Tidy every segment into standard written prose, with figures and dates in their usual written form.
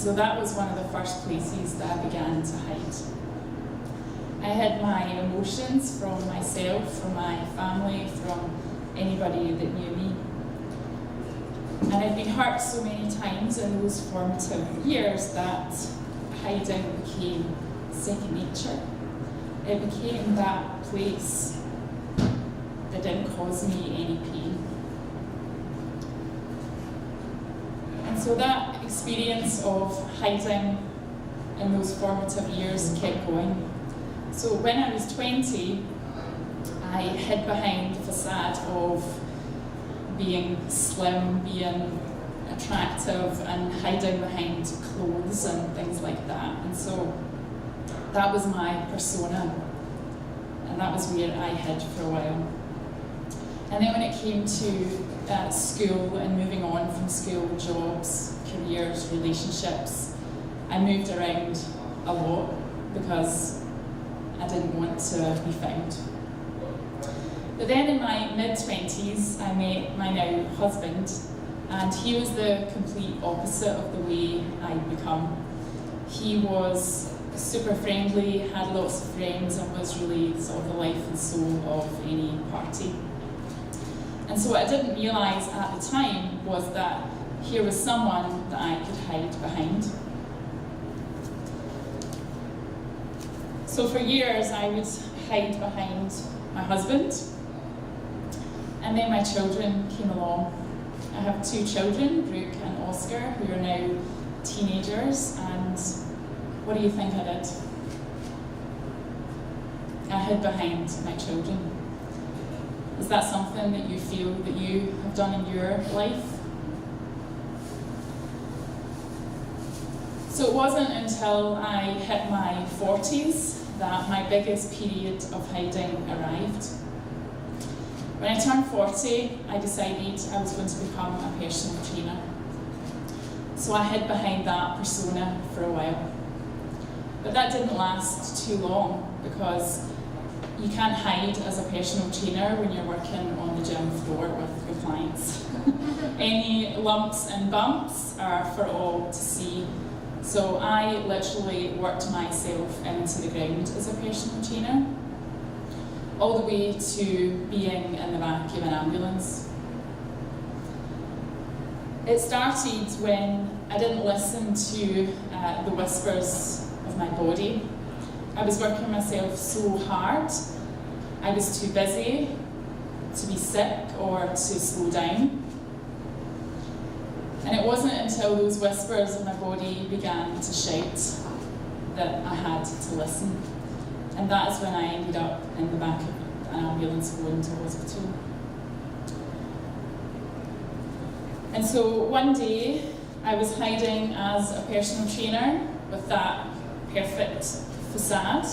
so that was one of the first places that I began to hide. I hid my emotions from myself, from my family, from anybody that knew me. And I'd been hurt so many times in those formative years that hiding became second nature. It became that place that didn't cause me any pain. And so that experience of hiding in those formative years kept going. So when I was 20, I hid behind the facade of being slim, being attractive, and hiding behind clothes and things like that. And so that was my persona, and that was where I hid for a while. And then when it came to school and moving on from school, jobs, careers, relationships, I moved around a lot because I didn't want to be found. But then in my mid-20s, I met my now husband, and he was the complete opposite of the way I'd become. He was super friendly, had lots of friends, and was really sort of the life and soul of any party. And so what I didn't realise at the time was that here was someone that I could hide behind. So for years I would hide behind my husband, and then my children came along. I have 2 children, Brooke and Oscar, who are now teenagers, and what do you think I did? I hid behind my children. Is that something that you feel that you have done in your life? So it wasn't until I hit my 40s that my biggest period of hiding arrived. When I turned 40, I decided I was going to become a personal trainer. So I hid behind that persona for a while. But that didn't last too long, because you can't hide as a personal trainer when you're working on the gym floor with your clients. Any lumps and bumps are for all to see. So I literally worked myself into the ground as a personal trainer, all the way to being in the back of an ambulance. It started when I didn't listen to the whispers of my body. I was working myself so hard, I was too busy to be sick or to slow down. And it wasn't until those whispers of my body began to shout that I had to listen. And that is when I ended up in the back of an ambulance going to hospital. And so one day I was hiding as a personal trainer with that perfect facade.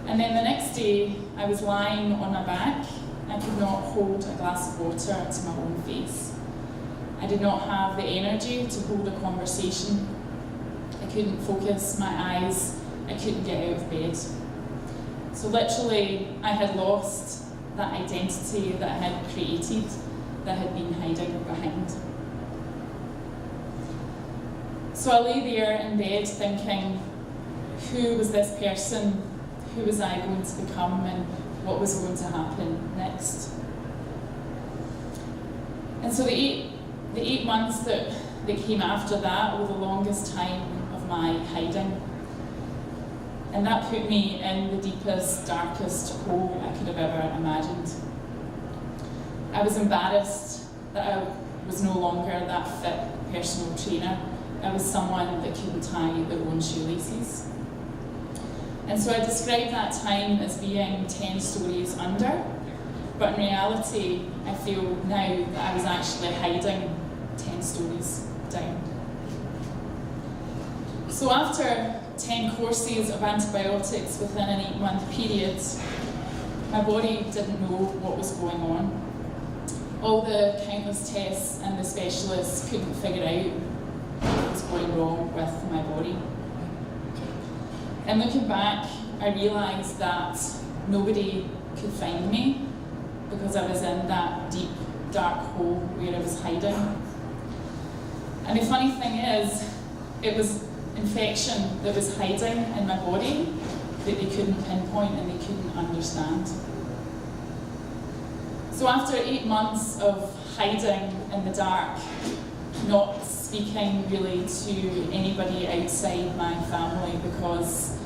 And then the next day I was lying on my back. I could not hold a glass of water to my own face. I did not have the energy to hold a conversation. I couldn't focus my eyes. I couldn't get out of bed. So literally, I had lost that identity that I had created, that I had been hiding behind. So I lay there in bed thinking, who was this person? Who was I going to become, and what was going to happen next? And so the eight months that came after that were the longest time of my hiding. And that put me in the deepest, darkest hole I could have ever imagined. I was embarrassed that I was no longer that fit personal trainer. I was someone that couldn't tie their own shoelaces. And so I described that time as being 10 stories under, but in reality, I feel now that I was actually hiding 10 stories down. So after 10 courses of antibiotics within an 8-month period, my body didn't know what was going on. All the countless tests and the specialists couldn't figure out what was going wrong with my body. And looking back, I realised that nobody could find me because I was in that deep, dark hole where I was hiding. And the funny thing is, it was infection that was hiding in my body that they couldn't pinpoint and they couldn't understand. So after 8 months of hiding in the dark, not speaking really to anybody outside my family because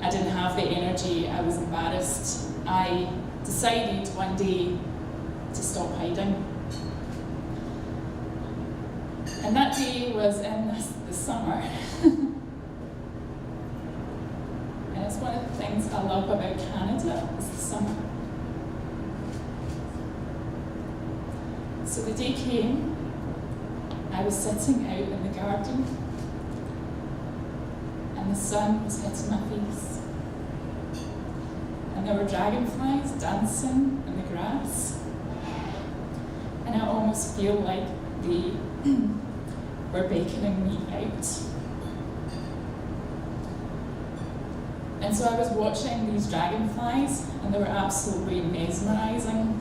I didn't have the energy, I was embarrassed, I decided one day to stop hiding. And that day was in the summer. And it's one of the things I love about Canada, is the summer. So the day came, I was sitting out in the garden, and the sun was hitting my face. And there were dragonflies dancing in the grass. And I almost feel like they were beckoning me out. And so I was watching these dragonflies, and they were absolutely mesmerizing.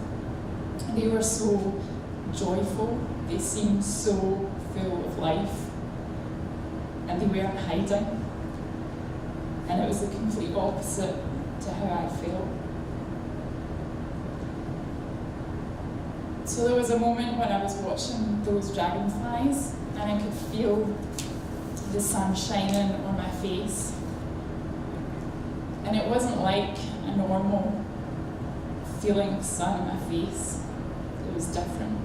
They were so joyful, they seemed so full of life, and they weren't hiding. And it was the complete opposite to how I felt. So there was a moment when I was watching those dragonflies, and I could feel the sun shining on my face. And it wasn't like a normal feeling of sun on my face. It was different.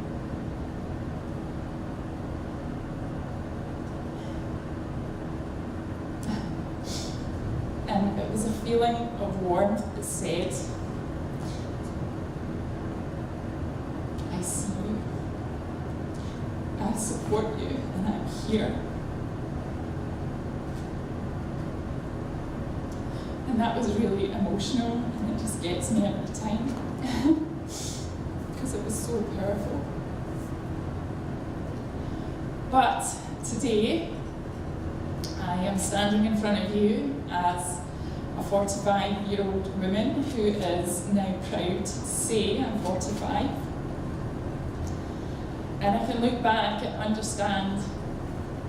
And it was a feeling of warmth that said, I see you, I support you, and I'm here. And that was really emotional, and it just gets me every time, because it was so powerful. But today, I am standing in front of you as a 45-year-old woman who is now proud to say I'm 45. And I can look back and understand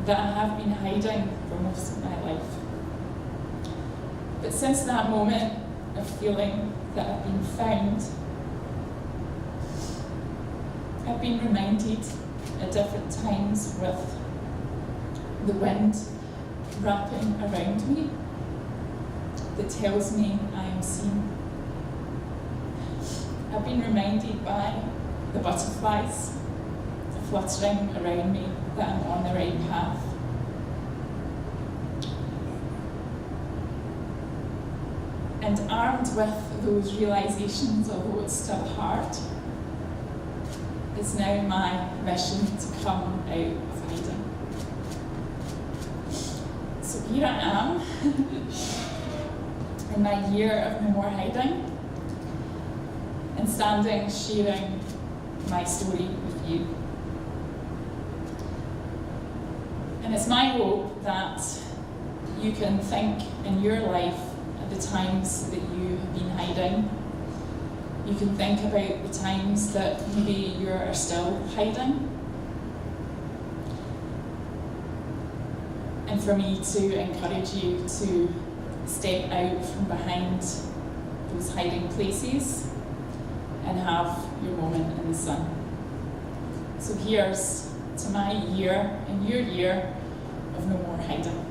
that I have been hiding for most of my life. But since that moment of feeling that I've been found, I've been reminded at different times with the wind wrapping around me that tells me I am seen. I've been reminded by the butterflies fluttering around me that I'm on the right path. And armed with those realizations, although it's still hard, it's now my mission to come out of hiding. So here I am, in my year of no more hiding, and standing sharing my story with you. And it's my hope that you can think in your life at the times that you have been hiding. You can think about the times that maybe you are still hiding. And for me to encourage you to step out from behind those hiding places and have your moment in the sun. So here's to my year and your year of no more hiding.